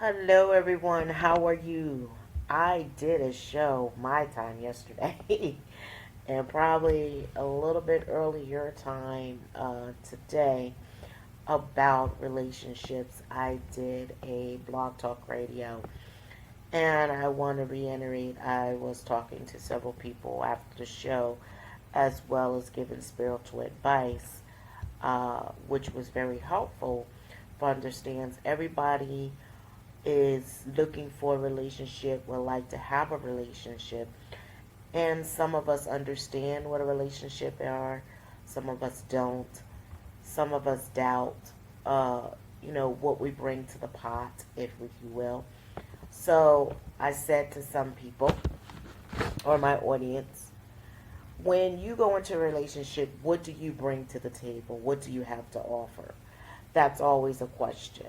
Hello, everyone. How are you? I did a show my time yesterday, and probably a little bit earlier time today about relationships. I did a blog talk radio, and I want to reiterate I was talking to several people after the show, as well as giving spiritual advice, which was very helpful for understands everybody is looking for a relationship, would like to have a relationship. And some of us understand what a relationship are, some of us don't, some of us doubt, uh, what we bring to the pot, if you will. So I said to some people, or my audience, when you go into a relationship, what do you bring to the table? What do you have to offer? That's always a question.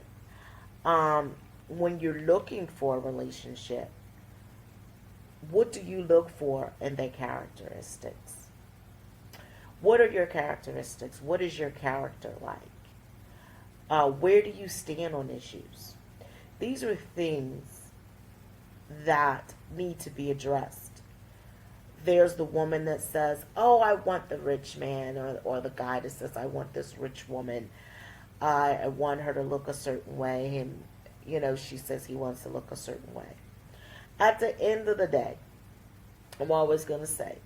Um, when you're looking for a relationship, what do you look for in their characteristics? What are your characteristics? What is your character like? Where do you stand on issues? These are things that need to be addressed. There's the woman that says, oh, I want the rich man, or the guy that says, I want this rich woman. I want her to look a certain way, and she says he wants to look a certain way. At the end of the day, I'm always going to say,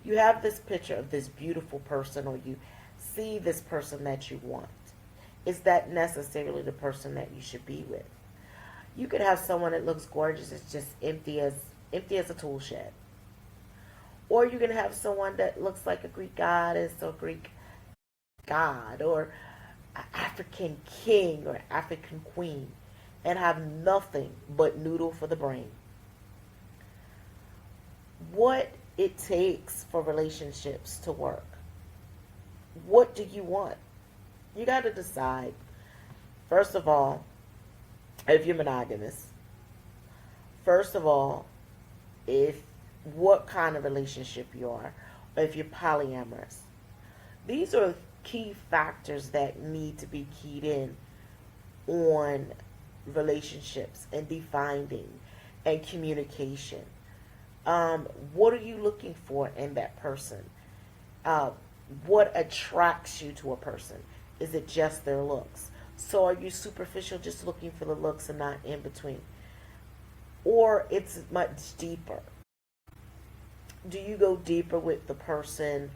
you have this picture of this beautiful person, or you see this person that you want. Is that necessarily the person that you should be with? You could have someone that looks gorgeous, it's just empty as a tool shed. Or you can have someone that looks like a Greek goddess or Greek god, or an African king or African queen, and have nothing but noodle for the brain. What it takes for relationships to work. What do you want? You got to decide, first of all, if you're monogamous. First of all, if what kind of relationship you are, or if you're polyamorous. These are key factors that need to be keyed in on relationships and defining and communication. What are you looking for in that person? Uh, what attracts you to a person? Is it just their looks? So are you superficial, just looking for the looks and not in between? Or it's much deeper. Do you go deeper with the person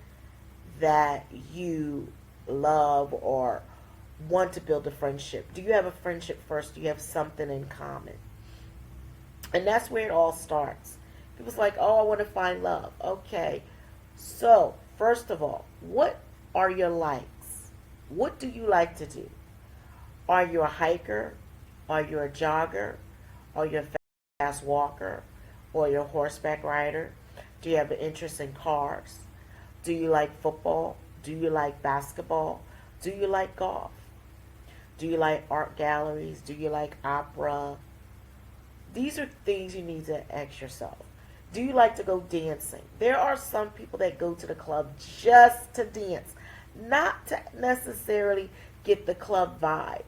that you love or want to build a friendship? Do you have a friendship first? Do you have something in common? And that's where it all starts. People's like, oh, I want to find love. Okay. So, first of all, what are your likes? What do you like to do? Are you a hiker? Are you a jogger? Are you a fast walker? Or you're a horseback rider? Do you have an interest in cars? Do you like football? Do you like basketball? Do you like golf? Do you like art galleries? Do you like opera? These are things you need to ask yourself. Do you like to go dancing? There are some people that go to the club just to dance, not to necessarily get the club vibe,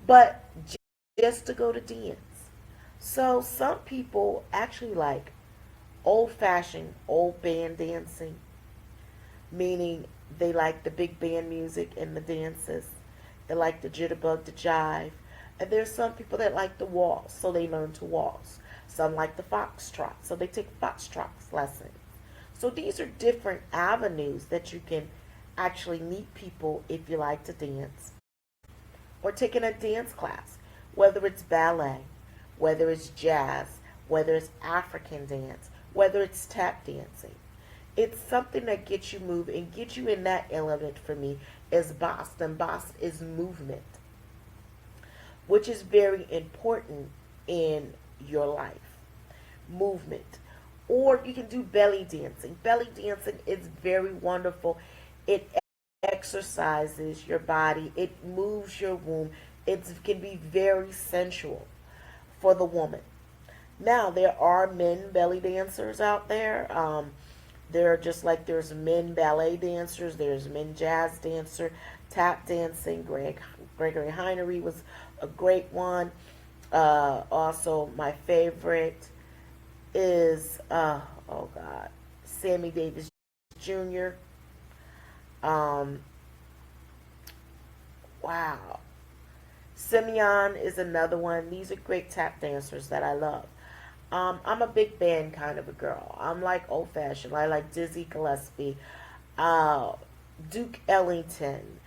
but just to go to dance. So some people actually like old-fashioned, old band dancing, meaning they like the big band music and the dances. They like the jitterbug, the jive. And there's some people that like the waltz, so they learn to waltz. Some like the foxtrot, so they take foxtrot lessons. So these are different avenues that you can actually meet people if you like to dance. Or taking a dance class, whether it's ballet, whether it's jazz, whether it's African dance, whether it's tap dancing. It's something that gets you moving and gets you in that element. For me is Boston. Boston is movement, which is very important in your life. Movement. Or you can do belly dancing. Belly dancing is very wonderful. It exercises your body. It moves your womb. It can be very sensual for the woman. Now, there are men belly dancers out there. There are just like there's men ballet dancers, there's men jazz dancer, tap dancing. Gregory Heinery was a great one. Also, my favorite is, oh God, Sammy Davis Jr. Um, wow. Simeon is another one. These are great tap dancers that I love. I'm a big band kind of a girl. I'm like old fashioned. I like Dizzy Gillespie, uh, Duke Ellington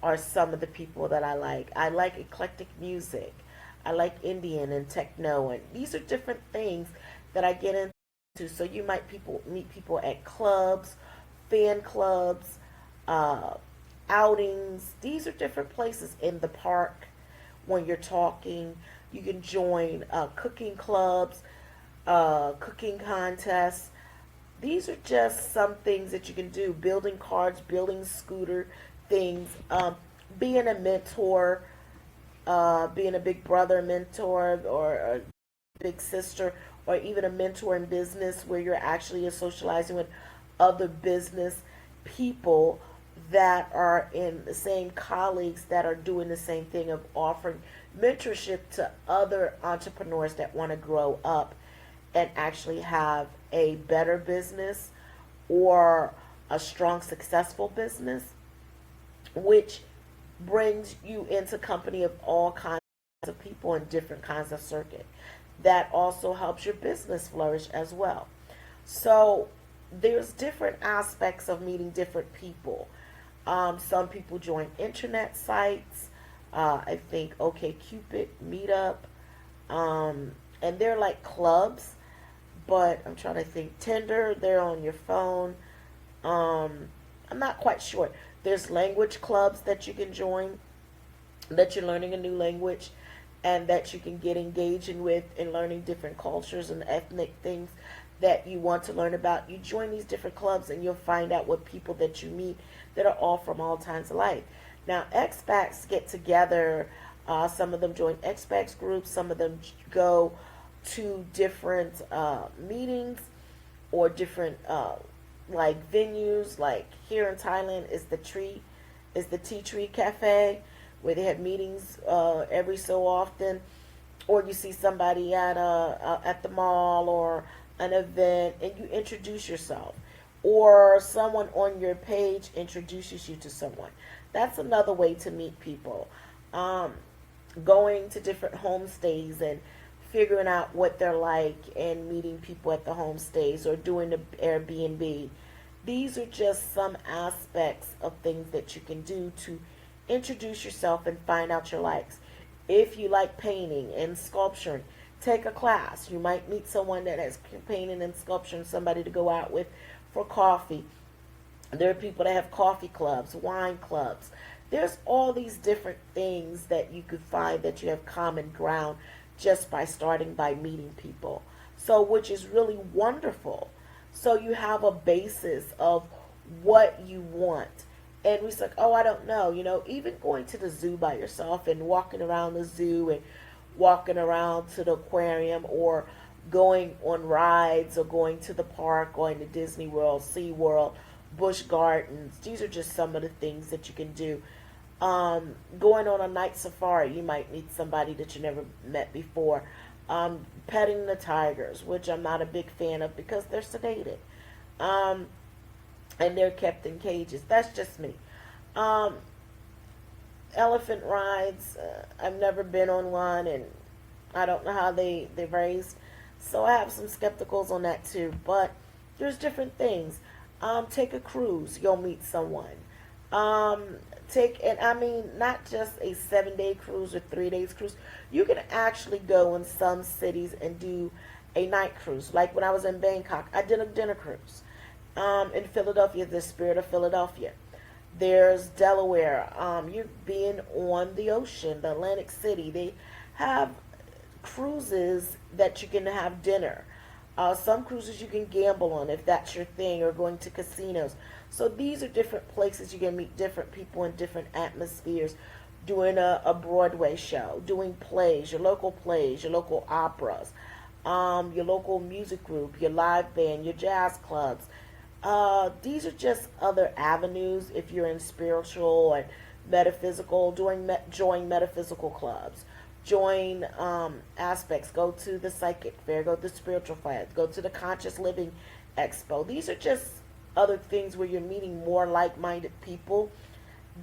are some of the people that I like. I like eclectic music. I like Indian and techno, and these are different things that I get into. So you might people meet people at clubs, fan clubs, uh, outings. These are different places in the park when you're talking. You can join cooking clubs, cooking contests. These are just some things that you can do. Building cards, building scooter things, being a mentor, being a big brother mentor or a big sister, or even a mentor in business where you're actually socializing with other business people that are in the same colleagues that are doing the same thing of offering mentorship to other entrepreneurs that want to grow up and actually have a better business or a strong, successful business, which brings you into company of all kinds of people in different kinds of circuit. That also helps your business flourish as well. So there's different aspects of meeting different people. Some people join internet sites. I think OkCupid, Meetup, and they're like clubs. But I'm trying to think. Tinder, they're on your phone. I'm not quite sure. There's language clubs that you can join, that you're learning a new language, and that you can get engaging with in learning different cultures and ethnic things that you want to learn about. You join these different clubs and you'll find out what people that you meet that are all from all times of life. Now, expats get together. Some of them join expats groups. Some of them go to different meetings or different like venues. Like here in Thailand is the Tea Tree Cafe, where they have meetings every so often, or you see somebody at the mall or an event and you introduce yourself, or someone on your page introduces you to someone. That's another way to meet people. Um, Going to different homestays and figuring out what they're like and meeting people at the homestays or doing the Airbnb. These are just some aspects of things that you can do to introduce yourself and find out your likes. If you like painting and sculpturing, take a class. You might meet someone that has painting and sculpturing, somebody to go out with for coffee. There are people that have coffee clubs, wine clubs. There's all these different things that you could find that you have common ground just by starting by meeting people. So, which is really wonderful. So you have a basis of what you want. And we like, oh, I don't know. Even going to the zoo by yourself and walking around the zoo and walking around to the aquarium or going on rides or going to the park, going to Disney World, Sea World, Busch Gardens. These are just some of the things that you can do. Going on a night safari, you might meet somebody that you never met before. Petting the tigers, which I'm not a big fan of because they're sedated. And they're kept in cages. That's just me. Um, Elephant rides, I've never been on one, and I don't know how they're raised. So I have some skepticals on that too. But there's different things. Take a cruise, you'll meet someone. Um, and I mean, not just a 7-day cruise or 3 days cruise. You can actually go in some cities and do a night cruise. Like when I was in Bangkok, I did a dinner cruise. In Philadelphia, the Spirit of Philadelphia. There's Delaware. You're being on the ocean, the Atlantic City. They have cruises that you can have dinner. Some cruises you can gamble on if that's your thing, or going to casinos. So these are different places you can meet different people in different atmospheres, doing a Broadway show, doing plays, your local operas, your local music group, your live band, your jazz clubs. These are just other avenues if you're in spiritual and metaphysical, join metaphysical clubs, Join aspects. Go to the psychic fair. Go to the spiritual fair. Go to the conscious living expo. These are just other things where you're meeting more like-minded people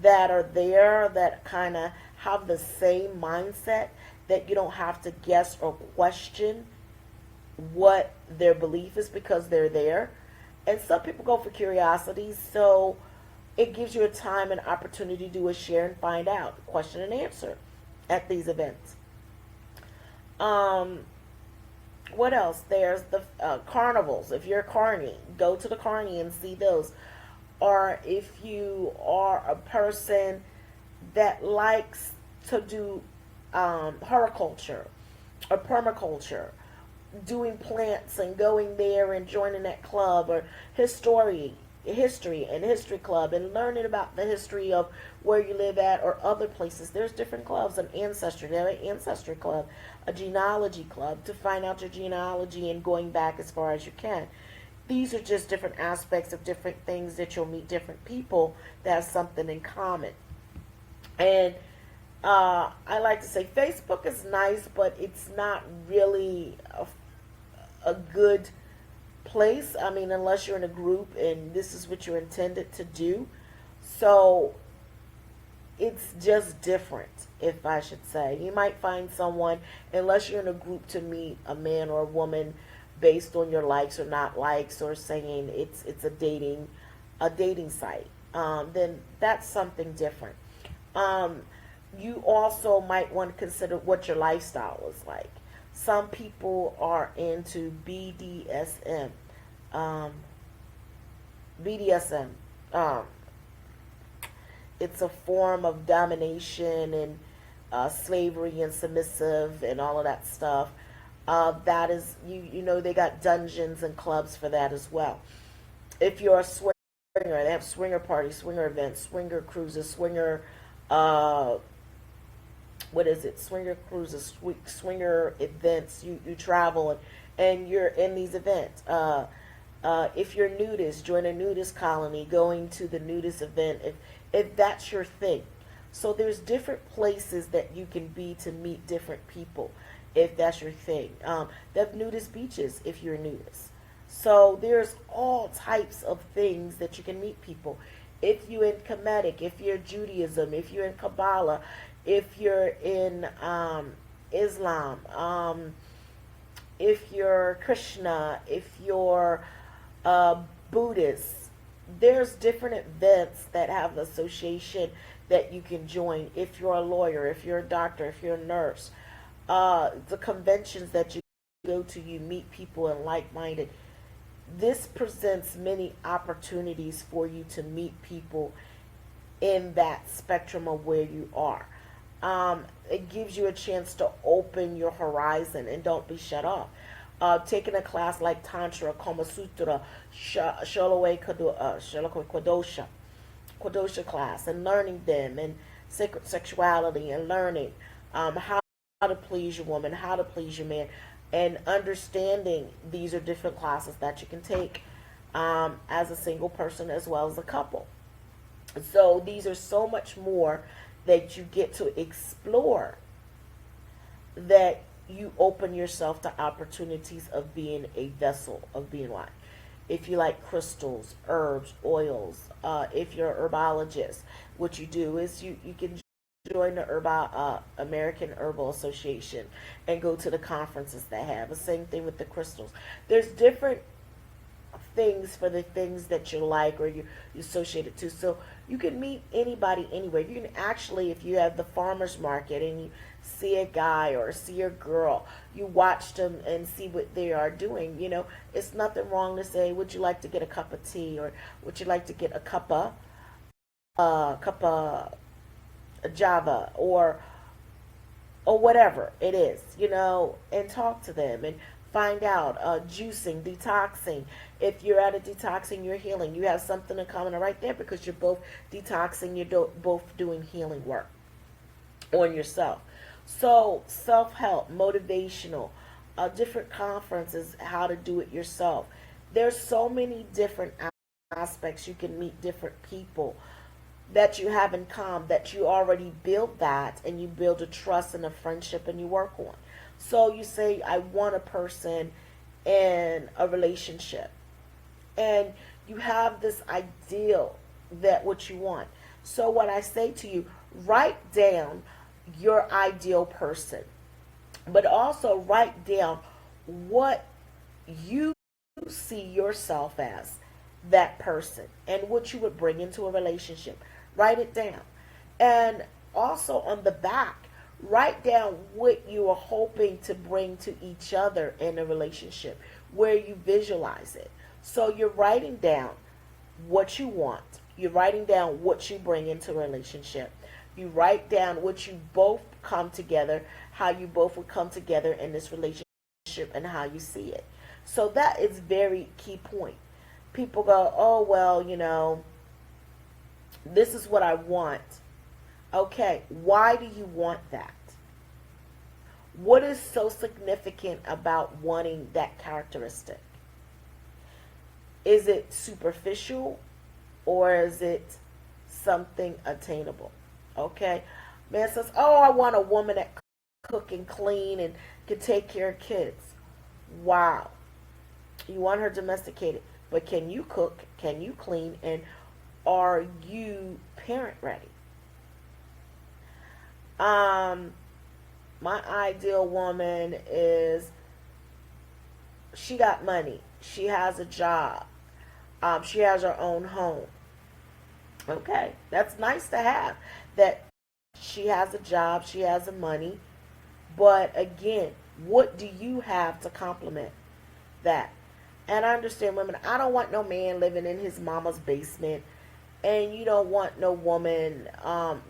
that are there, that kind of have the same mindset, that you don't have to guess or question what their belief is because they're there. And some people go for curiosity, so it gives you a time and opportunity to do a share and find out, question and answer at these events. What else? There's the carnivals. If you're a carny, go to the carny and see those. Or if you are a person that likes to do horticulture or permaculture, doing plants and going there and joining that club, or history and history club, and learning about the history of where you live at or other places. There's different clubs. An ancestry, there's an ancestry club, a genealogy club, to find out your genealogy and going back as far as you can. These are just different aspects of different things that you'll meet different people that have something in common. And I like to say Facebook is nice, but it's not really a good place. I mean, unless you're in a group and this is what you're intended to do. So it's just different, if I should say. You might find someone, unless you're in a group to meet a man or a woman based on your likes or not likes, or saying it's a dating site, then that's something different. You also might want to consider what your lifestyle is like. Some people are into BDSM. BDSM. It's a form of domination and slavery and submissive and all of that stuff. That is, you know, they got dungeons and clubs for that as well. If you're a swinger, they have swinger parties, swinger events, swinger cruises, swinger, what is it? Swinger cruises, swinger events. You travel and you're in these events. If you're nudist, join a nudist colony, going to the nudist event if that's your thing. So there's different places that you can be to meet different people if that's your thing. They have nudist beaches if you're a nudist. So there's all types of things that you can meet people. If you're in Kemetic, if you're Judaism, if you're in Kabbalah, if you're in Islam, if you're Krishna, if you're Buddhist, there's different events that have association that you can join. If you're a lawyer, if you're a doctor, if you're a nurse, the conventions that you go to, you meet people and like-minded. This presents many opportunities for you to meet people in that spectrum of where you are. It gives you a chance to open your horizon and don't be shut off. Taking a class like Tantra, Kama Sutra, Shalaway Kodosha class, and learning them, and sacred sexuality, and learning how to please your woman, how to please your man, and understanding these are different classes that you can take as a single person as well as a couple. So these are so much more that you get to explore, that you open yourself to opportunities of being a vessel, of being light. If you like crystals, herbs, oils, if you're a herbologist, what you do is you can join the American Herbal Association and go to the conferences they have. The same thing with the crystals. There's different things for the things that you like or you associate it to. So you can meet anybody anywhere. You can actually, if you have the farmer's market and you see a guy or see a girl, you watch them and see what they are doing. You know, it's nothing wrong to say, would you like to get a cup of tea, or would you like to get a cup of Java, or whatever it is, you know, and talk to them and find out. Juicing, detoxing. If you're at a detoxing, you're healing. You have something in common right there, because you're both detoxing, you're both doing healing work on yourself. So self-help, motivational, different conferences, how to do it yourself. There's so many different aspects. You can meet different people. that you have in common, that you already build that, and you build a trust and a friendship, and you work on. So you say, I want a person in a relationship, and you have this ideal that what you want. So what I say to you, write down your ideal person, but also write down what you see yourself as that person and what you would bring into a relationship. Write it down. And also on the back, write down what you are hoping to bring to each other in a relationship, where you visualize it. So you're writing down what you want. You're writing down what you bring into a relationship. You write down what you both come together, how you both would come together in this relationship, and how you see it. So that is very key point. People go, oh, well, this is what I want. Okay, why do you want that? What is so significant about wanting that characteristic? Is it superficial, or is it something attainable? Okay, man says, oh, I want a woman that cook and clean and can take care of kids. Wow. You want her domesticated, but can you cook? Can you clean? And are you parent ready? My ideal woman is, she got money. She has a job. She has her own home. Okay, that's nice to have. That she has a job, she has the money. But again, what do you have to complement that? And I understand women, I don't want no man living in his mama's basement. And you don't want no woman,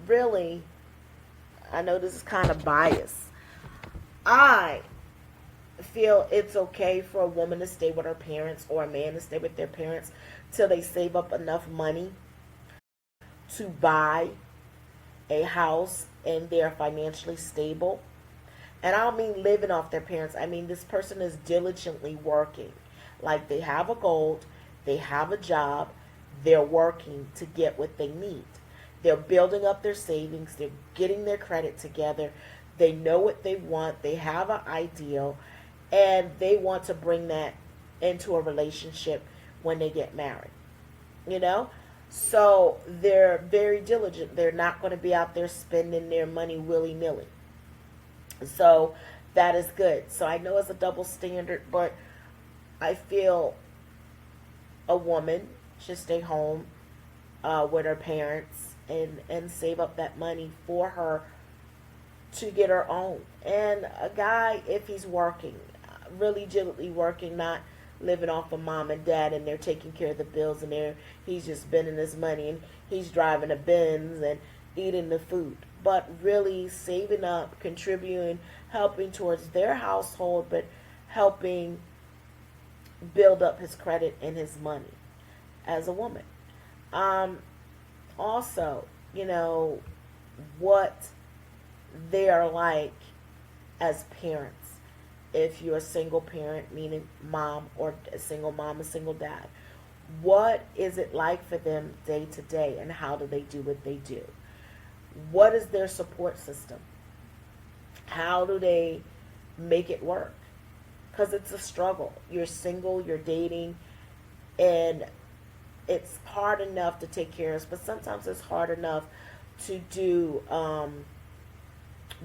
really, I know this is kind of biased. I feel it's okay for a woman to stay with her parents, or a man to stay with their parents, till they save up enough money to buy a house and they're financially stable. And I don't mean living off their parents. I mean this person is diligently working. Like they have a goal, they have a job, they're working to get what they need. They're building up their savings, they're getting their credit together, they know what they want, they have an ideal, and they want to bring that into a relationship when they get married. So they're very diligent. They're not going to be out there spending their money willy-nilly. So that is good. So I know it's a double standard, but I feel a woman should stay home with her parents and save up that money for her to get her own. And a guy, if he's working, really diligently working, not living off of mom and dad, and they're taking care of the bills, and he's just spending his money, and he's driving a Benz and eating the food, but really saving up, contributing, helping towards their household, but helping build up his credit and his money as a woman. Also, what they are like as parents. If you're a single parent, meaning mom, or a single mom, a single dad, what is it like for them day to day, and how do they do what they do? What is their support system? How do they make it work? Because it's a struggle. You're single, you're dating, and it's hard enough to take care of us, but sometimes it's hard enough to do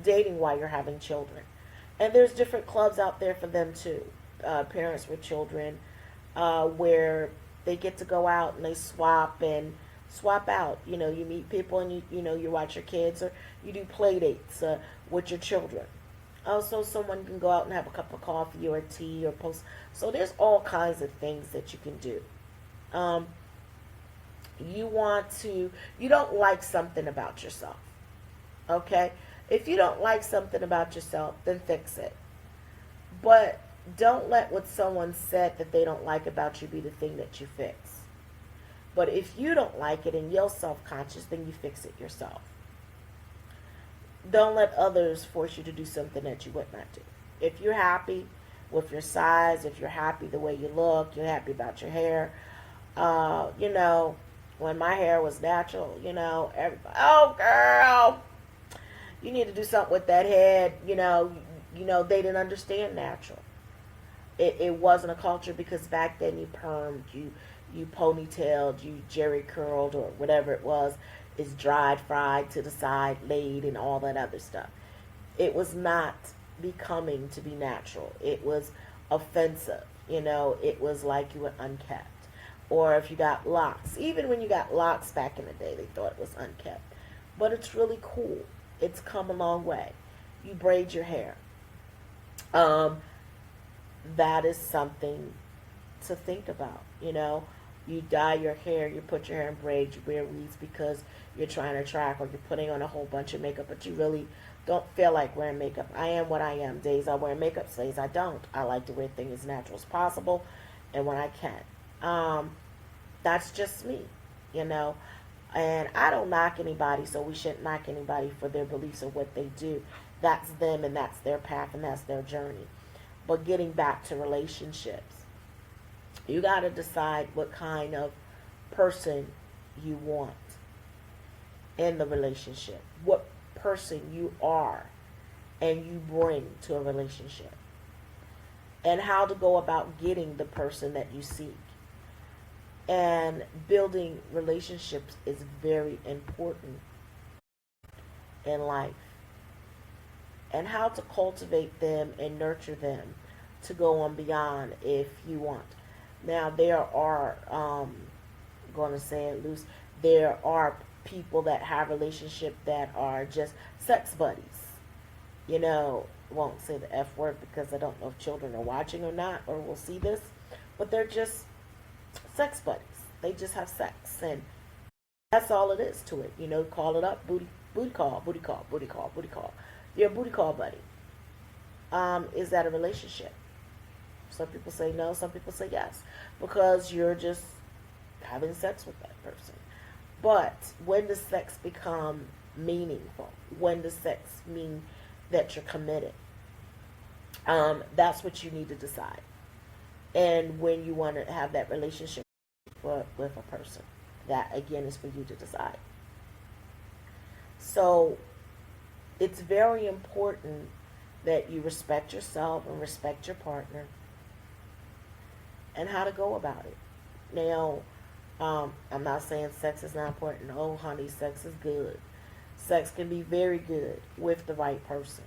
dating while you're having children. And there's different clubs out there for them too. Parents with children, where they get to go out and they swap out. You meet people, and you watch your kids, or you do play dates with your children. Also, someone can go out and have a cup of coffee or tea or post. So there's all kinds of things that you can do. You don't like something about yourself. Okay? If you don't like something about yourself, then fix it. But don't let what someone said that they don't like about you be the thing that you fix. But if you don't like it and you're self-conscious, then you fix it yourself. Don't let others force you to do something that you would not do. If you're happy with your size, if you're happy the way you look, you're happy about your hair, When my hair was natural, everybody, oh girl, you need to do something with that head. They didn't understand natural. It wasn't a culture because back then you permed, you ponytailed, you jerry curled or whatever it was. It's dried, fried to the side, laid, and all that other stuff. It was not becoming to be natural. It was offensive. It was like you were unkept. Or if you got locks, even when you got locks back in the day, they thought it was unkept. But it's really cool. It's come a long way. You braid your hair. That is something to think about. You dye your hair, you put your hair in braids, you wear weaves because you're trying to track or you're putting on a whole bunch of makeup, but you really don't feel like wearing makeup. I am what I am. Days I wear makeup, days I don't. I like to wear things as natural as possible and when I can. That's just me, and I don't knock anybody, so we shouldn't knock anybody for their beliefs or what they do. That's them and that's their path and that's their journey. But getting back to relationships, you got to decide what kind of person you want in the relationship, what person you are and you bring to a relationship, and how to go about getting the person that you seek. And building relationships is very important in life. And how to cultivate them and nurture them to go on beyond if you want. Now, there are, going to say it loose, there are people that have relationships that are just sex buddies. Won't say the F word because I don't know if children are watching or not or will see this, but they're just sex buddies. They just have sex, and that's all it is to it. Call it up, booty call, booty call, booty call, booty call. You're a booty call buddy. Is that a relationship? Some people say no, some people say yes, because you're just having sex with that person. But when does sex become meaningful? When does sex mean that you're committed? That's what you need to decide. And when you want to have that relationship with a person, that again is for you to decide. So it's very important that you respect yourself and respect your partner and how to go about it. Now, I'm not saying sex is not important. Oh, honey, sex is good. Sex can be very good with the right person.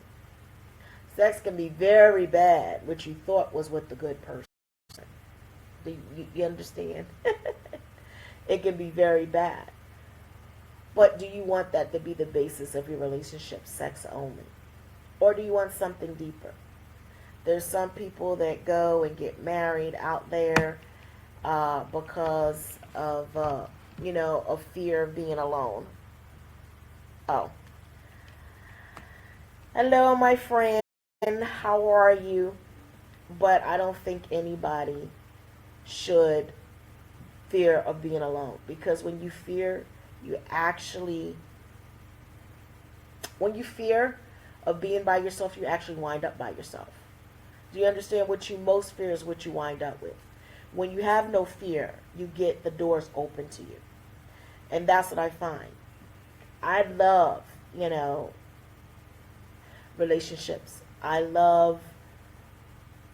Sex can be very bad, which you thought was with the good person. Do you understand? It can be very bad. But do you want that to be the basis of your relationship, sex only? Or do you want something deeper? There's some people that go and get married out there because of, of fear of being alone. Oh. Hello, my friend. How are you? But I don't think anybody should fear of being alone, because when you fear of being by yourself, you actually wind up by yourself. Do you understand? What you most fear is what you wind up with. When you have no fear, you get the doors open to you. And that's what I find. I love, relationships. I love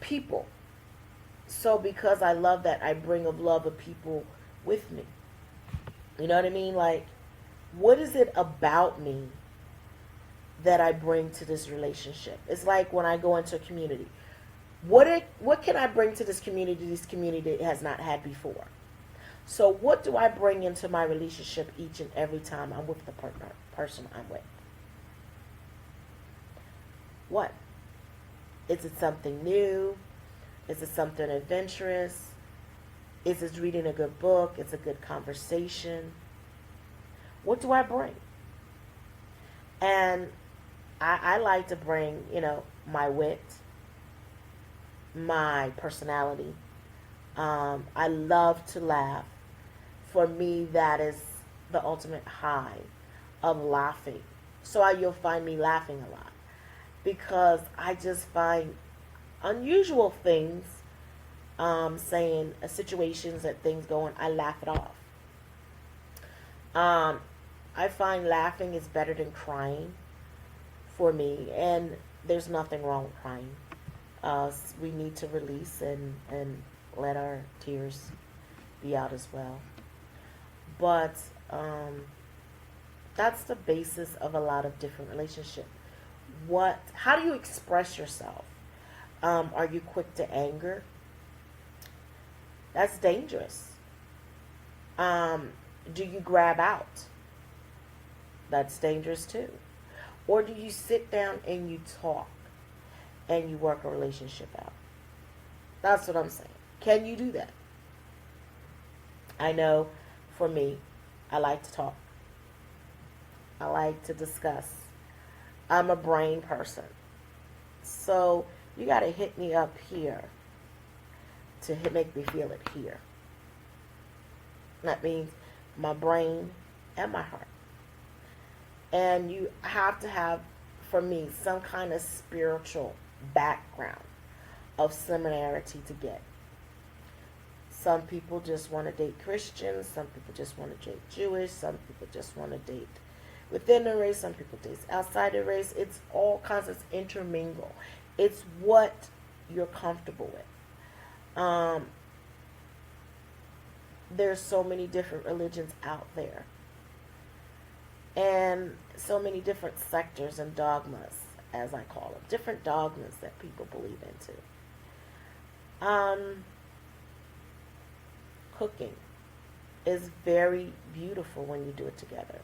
people. So because I love that, I bring a love of people with me. You know what I mean? Like, what is it about me that I bring to this relationship? It's like when I go into a community. What can I bring to this community has not had before? So what do I bring into my relationship each and every time I'm with the person I'm with? What? Is it something new? Is it something adventurous? Is it reading a good book? Is it a good conversation? What do I bring? And I like to bring, my wit, my personality. I love to laugh. For me, that is the ultimate high of laughing. So you'll find me laughing a lot because I just find unusual things, saying situations that things going, I laugh it off. Um, I find laughing is better than crying for me, and there's nothing wrong with crying. We need to release and let our tears be out as well. But that's the basis of a lot of different relationships. How do you express yourself? Are you quick to anger? That's dangerous. Do you grab out? That's dangerous too. Or do you sit down and you talk and you work a relationship out? That's what I'm saying. Can you do that? I know for me, I like to talk. I like to discuss. I'm a brain person. So you got to hit me up here to make me feel it here. That means my brain and my heart. And you have to have, for me, some kind of spiritual background of similarity to get. Some people just want to date Christians. Some people just want to date Jewish. Some people just want to date within the race. Some people date outside the race. It's all kinds of intermingle. It's what you're comfortable with. There's so many different religions out there. And so many different sectors and dogmas, as I call them. Different dogmas that people believe into. Cooking is very beautiful when you do it together.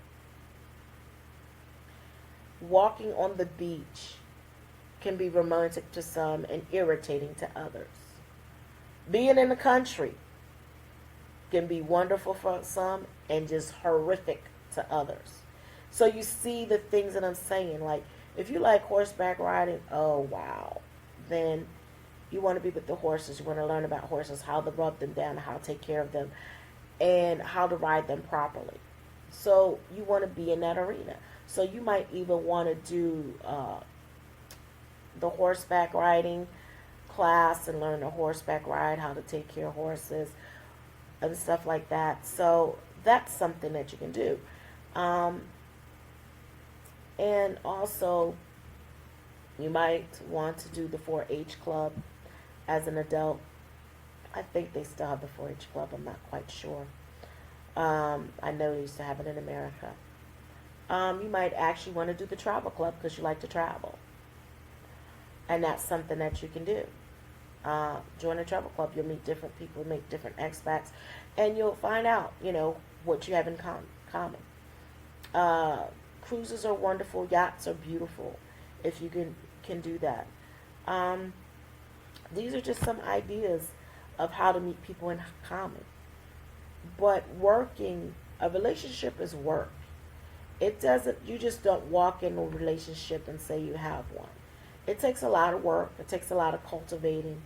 Walking on the beach can be romantic to some and irritating to others. Being in the country can be wonderful for some and just horrific to others. So you see the things that I'm saying. Like, if you like horseback riding, oh wow, then you want to be with the horses. You want to learn about horses, how to rub them down, how to take care of them, and how to ride them properly. So you want to be in that arena. So you might even want to do the horseback riding class and learn a horseback ride, how to take care of horses and stuff like that. So that's something that you can do. And also, you might want to do the 4-H club as an adult. I think they still have the 4-H club. I'm not quite sure. I know they used to have it in America. You might actually want to do the travel club because you like to travel. And that's something that you can do. Join a travel club. You'll meet different people, meet different expats, and you'll find out, what you have in common. Cruises are wonderful. Yachts are beautiful if you can do that. These are just some ideas of how to meet people in common. But a relationship is work. You just don't walk in a relationship and say you have one. It takes a lot of work. It takes a lot of cultivating.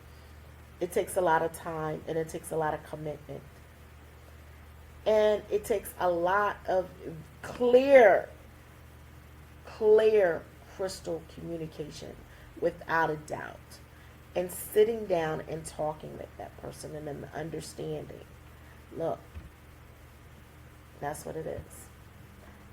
It takes a lot of time, and it takes a lot of commitment. And it takes a lot of clear crystal communication, without a doubt. And sitting down and talking with that person and then understanding. Look, that's what it is.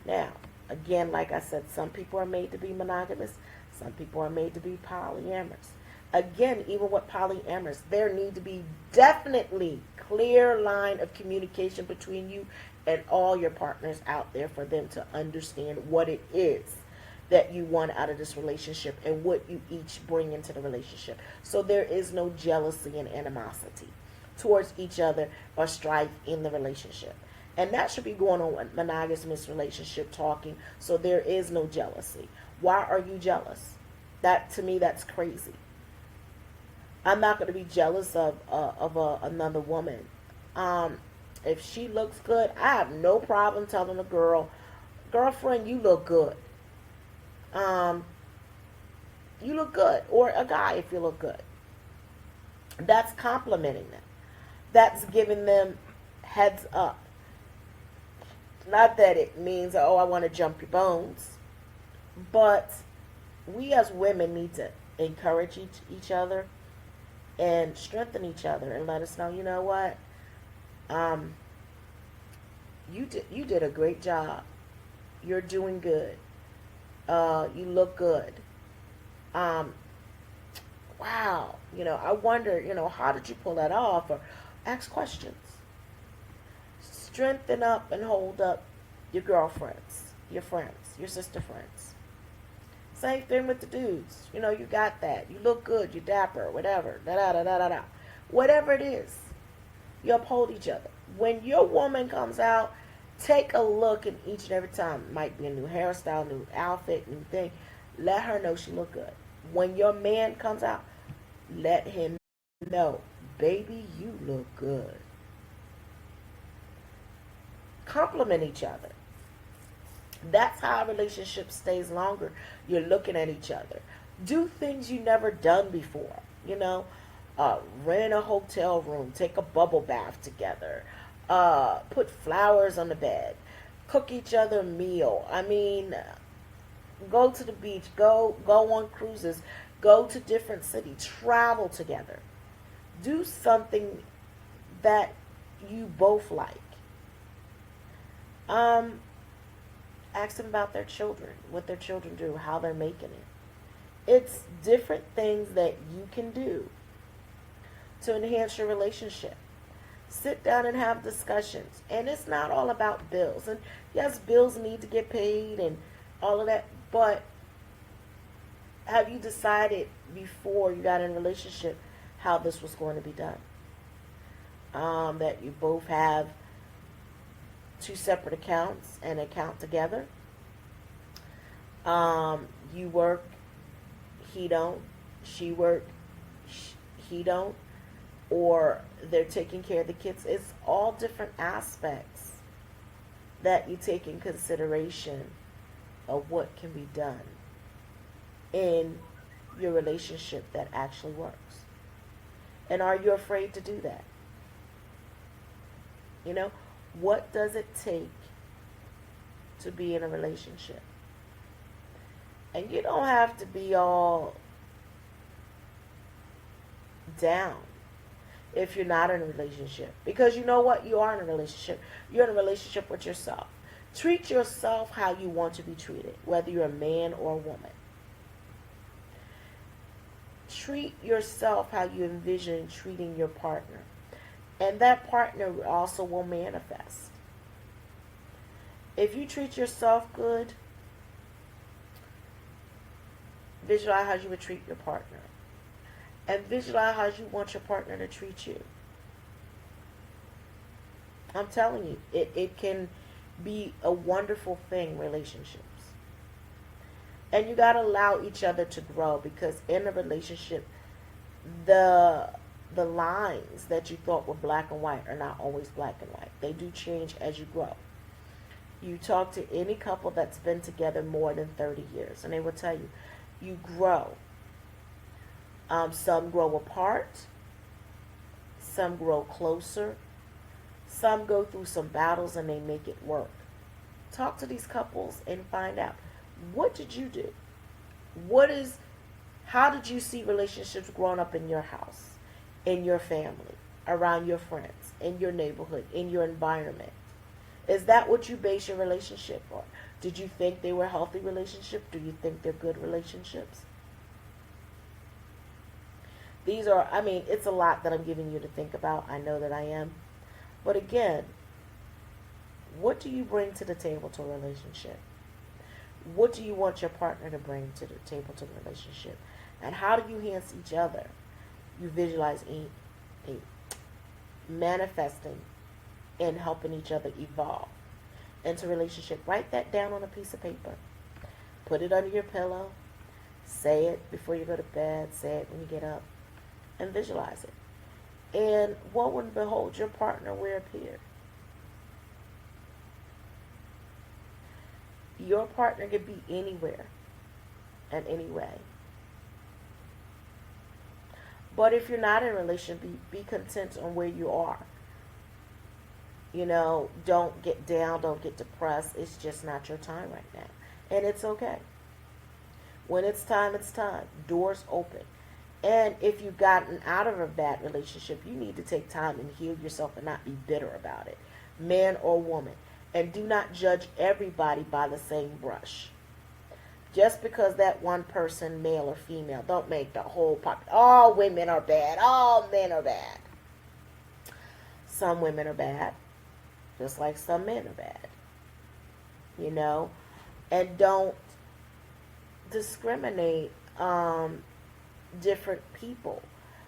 Now, again, like I said, some people are made to be monogamous. Some people are made to be polyamorous. Again, even with polyamorous, there need to be definitely clear line of communication between you and all your partners out there for them to understand what it is that you want out of this relationship and what you each bring into the relationship. So there is no jealousy and animosity towards each other or strife in the relationship. And that should be going on with monogamous relationship talking. So there is no jealousy. Why are you jealous? To me, that's crazy. I'm not going to be jealous of another woman. If she looks good, I have no problem telling a girlfriend, you look good. You look good. Or a guy, if you look good. That's complimenting them. That's giving them heads up. Not that it means, I want to jump your bones. But we as women need to encourage each other and strengthen each other and let us know, you know what? you did a great job. You're doing good. You look good. Um, wow. I wonder, how did you pull that off? Or ask questions. Strengthen up and hold up your girlfriends, your friends, your sister friends. Same thing with the dudes. You got that. You look good. You dapper. Whatever. Da da da da da da. Whatever it is, you uphold each other. When your woman comes out, take a look in each and every time. Might be a new hairstyle, new outfit, new thing. Let her know she look good. When your man comes out, let him know, baby, you look good. Compliment each other. That's how a relationship stays longer. You're looking at each other. Do things you never done before. Rent a hotel room, take a bubble bath together, put flowers on the bed, cook each other a meal. I mean, go to the beach, go on cruises, go to different cities, travel together. Do something that you both like. Ask them about their children, what their children do, how they're making it. It's different things that you can do to enhance your relationship. Sit down and have discussions. And it's not all about bills. And yes, bills need to get paid and all of that. But have you decided before you got in a relationship how this was going to be done? That you both have two separate accounts and account together. You work, he don't. She work, he don't. Or they're taking care of the kids. It's all different aspects that you take in consideration of what can be done in your relationship that actually works. And are you afraid to do that? What does it take to be in a relationship? And you don't have to be all down if you're not in a relationship. Because you know what? You are in a relationship. You're in a relationship with yourself. Treat yourself how you want to be treated, whether you're a man or a woman. Treat yourself how you envision treating your partner. And that partner also will manifest. If you treat yourself good, visualize how you would treat your partner. And visualize how you want your partner to treat you. I'm telling you, it can be a wonderful thing, relationships. And you got to allow each other to grow, because in a relationship, the lines that you thought were black and white are not always black and white. They do change as you grow. You talk to any couple that's been together more than 30 years, and they will tell you, you grow. Some grow apart. Some grow closer. Some go through some battles and they make it work. Talk to these couples and find out, what did you do? How did you see relationships growing up in your house, in your family, around your friends, in your neighborhood, in your environment? Is that what you base your relationship on? Did you think they were healthy relationships? Do you think they're good relationships? It's a lot that I'm giving you to think about. I know that I am. But again, what do you bring to the table to a relationship? What do you want your partner to bring to the table to the relationship? And how do you enhance each other? You visualize manifesting and helping each other evolve into a relationship. Write that down on a piece of paper. Put it under your pillow. Say it before you go to bed. Say it when you get up. And visualize it. And what would behold, your partner will appear. Your partner could be anywhere and any way. But if you're not in a relationship, be content on where you are. Don't get down, don't get depressed. It's just not your time right now. And it's okay. When it's time, it's time. Doors open. And if you've gotten out of a bad relationship, you need to take time and heal yourself and not be bitter about it. Man or woman. And do not judge everybody by the same brush. Just because that one person, male or female, don't make the whole all women are bad, all men are bad. Some women are bad, just like some men are bad. You know? And don't discriminate different people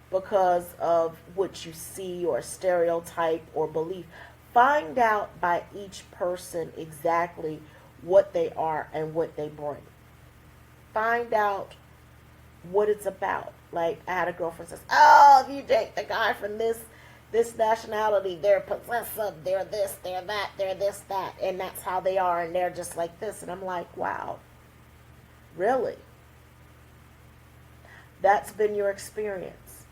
because of what you see or stereotype or belief. Find out by each person exactly what they are and what they bring. Find out what it's about. Like, I had a girlfriend says, oh, if you date the guy from this nationality, they're possessive, they're this, they're that, they're this, that, and that's how they are, and they're just like this. And I'm like, wow, really? That's been your experience.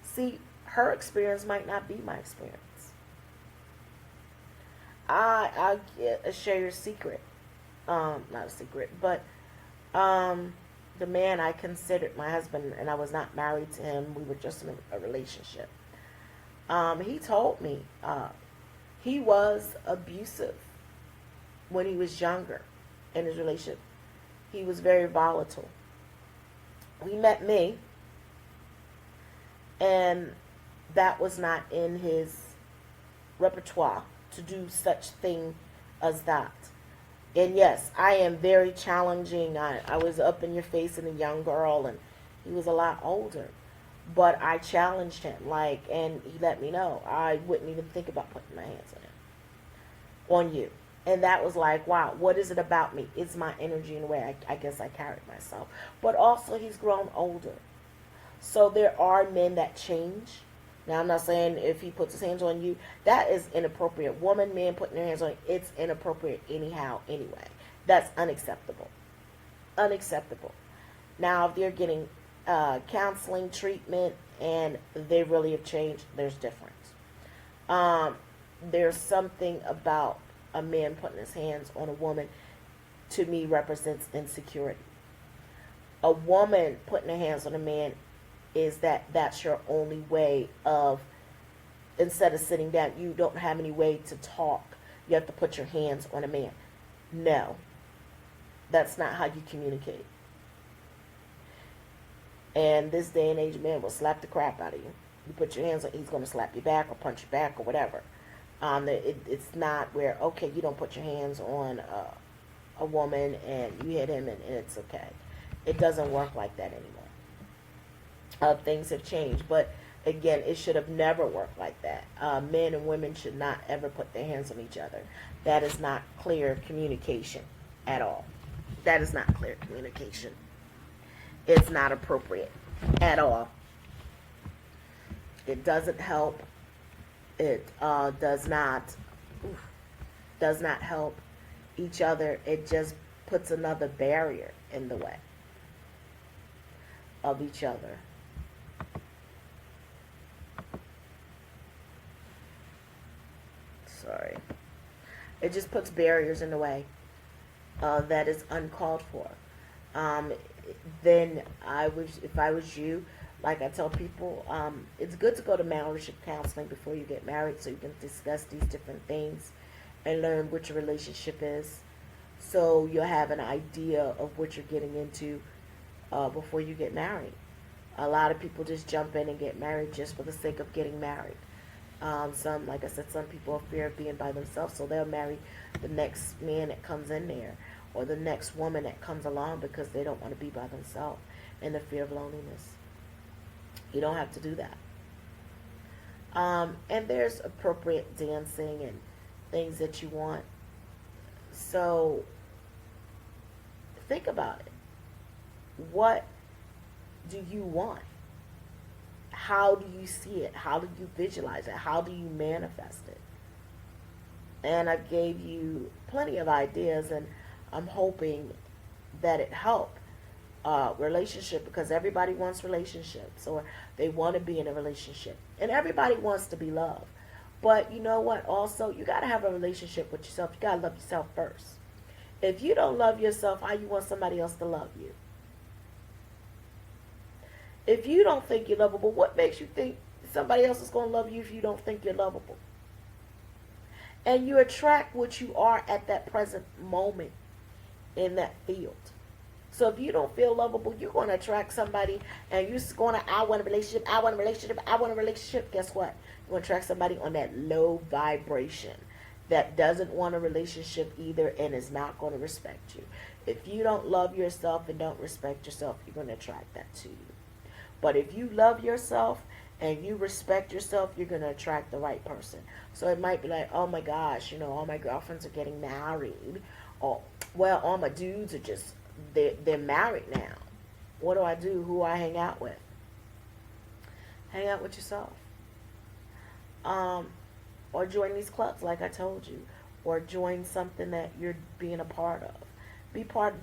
See, her experience might not be my experience. I'll share your secret. Not a secret, but the man I considered my husband, and I was not married to him, we were just in a relationship. He told me he was abusive when he was younger in his relationship. He was very volatile. He met me, and that was not in his repertoire to do such thing as that. And yes, I am very challenging. I was up in your face and a young girl, and he was a lot older. But I challenged him, and he let me know I wouldn't even think about putting my hands on you. And that was like, wow, what is it about me? It's my energy in a way I guess I carried myself. But also, he's grown older. So there are men that change. Now, I'm not saying if he puts his hands on you, that is inappropriate. Woman, man putting their hands on you, it's inappropriate anyhow, anyway. That's unacceptable. Unacceptable. Now, if they're getting counseling, treatment, and they really have changed, there's difference. There's something about a man putting his hands on a woman, to me, represents insecurity. A woman putting her hands on a man is that's your only way of, instead of sitting down, you don't have any way to talk. You have to put your hands on a man. No. That's not how you communicate. And this day and age, man will slap the crap out of you. You put your hands on, he's going to slap you back or punch you back or whatever. It's not where, okay, you don't put your hands on a woman and you hit him and it's okay. It doesn't work like that anymore. Things have changed, but again, it should have never worked like that. Men and women should not ever put their hands on each other. That is not clear communication at all. That is not clear communication. It's not appropriate at all. It doesn't help. It does not help each other. It just puts another barrier in the way of each other. Sorry. It just puts barriers in the way that is uncalled for. Then if I was you, like I tell people, it's good to go to marriage counseling before you get married so you can discuss these different things and learn what your relationship is. So you'll have an idea of what you're getting into before you get married. A lot of people just jump in and get married just for the sake of getting married. Some, like I said, some people are fear of being by themselves, so they'll marry the next man that comes in there or the next woman that comes along because they don't want to be by themselves and the fear of loneliness. You don't have to do that. And there's appropriate dancing and things that you want. So think about it. What do you want? How do you see it? How do you visualize it? How do you manifest it? And I gave you plenty of ideas, and I'm hoping that it helped. Relationship, because everybody wants relationships, or they want to be in a relationship, and everybody wants to be loved. But you know what? Also, you got to have a relationship with yourself. You got to love yourself first. If you don't love yourself, how you want somebody else to love you? If you don't think you're lovable, what makes you think somebody else is going to love you if you don't think you're lovable? And you attract what you are at that present moment in that field. So if you don't feel lovable, you're going to attract somebody and you're going to, I want a relationship, I want a relationship, I want a relationship. Guess what? You're going to attract somebody on that low vibration that doesn't want a relationship either and is not going to respect you. If you don't love yourself and don't respect yourself, you're going to attract that to you. But if you love yourself and you respect yourself, you're going to attract the right person. So it might be like, oh my gosh, all my girlfriends are getting married. Or, well, all my dudes are just, they're married now. What do I do? Who I hang out with? Hang out with yourself. Or join these clubs like I told you. Or join something that you're being a part of.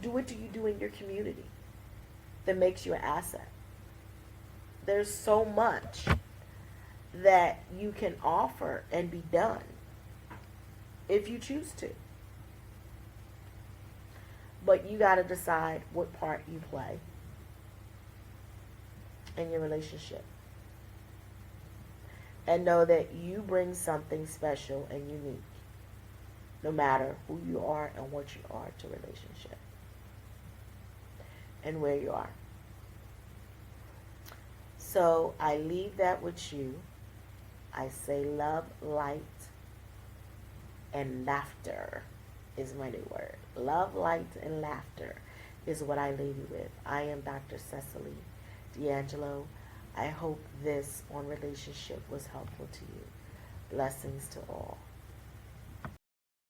Do what do you do in your community that makes you an asset? There's so much that you can offer and be done if you choose to. But you got to decide what part you play in your relationship. And know that you bring something special and unique, no matter who you are and what you are to a relationship and where you are. So I leave that with you. I say love, light, and laughter is my new word. Love, light, and laughter is what I leave you with. I am Dr. Cecily D'Angelo. I hope this on relationship was helpful to you. Blessings to all.